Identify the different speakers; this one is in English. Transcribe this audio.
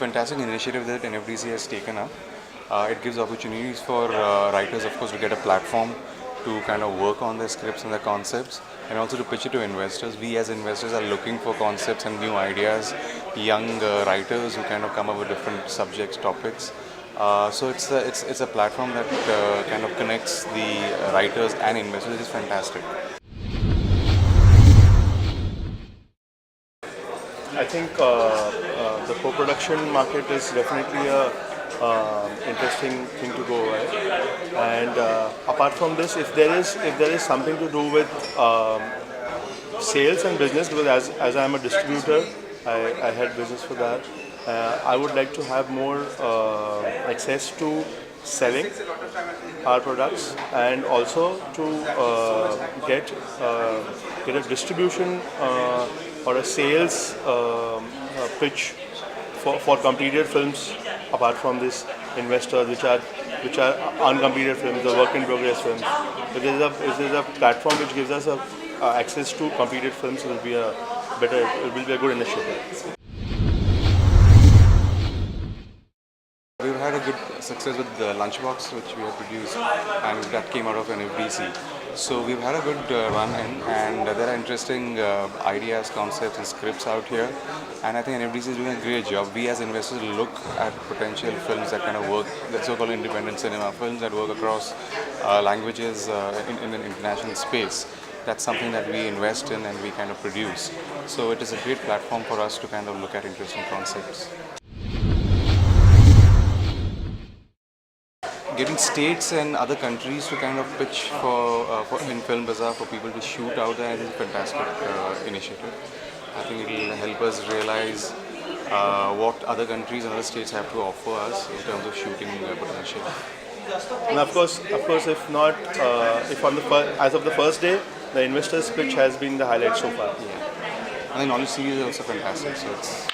Speaker 1: fantastic initiative that NFDC has taken up. It gives opportunities for writers, of course, to get a platform to kind of work on their scripts and their concepts, and also to pitch it to investors. We as investors are looking for concepts and new ideas, young writers who kind of come up with different subjects, topics. So it's a platform that kind of connects the writers and investors, which is fantastic.
Speaker 2: I think the co-production market is definitely a interesting thing to go ahead. And apart from this, if there is something to do with sales and business, because as I am a distributor, I had business for that. I would like to have more access to selling our products, and also to get a distribution or a sales pitch for completed films. Apart from this, investors which are uncompleted films, the work in progress films. If there is a platform which gives us access to completed films, it will be a good initiative.
Speaker 1: We've had a good success with the Lunchbox, which we have produced, and that came out of NFDC. So we've had a good run in, and there are interesting ideas, concepts, and scripts out here. And I think NFDC is doing a great job. We as investors look at potential films that kind of work, the so-called independent cinema films that work across languages in an international space. That's something that we invest in and we kind of produce. So it is a great platform for us to kind of look at interesting concepts. Getting states and other countries to kind of pitch for in Film Bazaar for people to shoot out there is a fantastic initiative. I think it will help us realize what other countries and other states have to offer us in terms of shooting potential.
Speaker 2: And of course, if not, as of the first day, the investors pitch has been the highlight so far.
Speaker 1: Yeah, and the knowledge series is also fantastic. So it's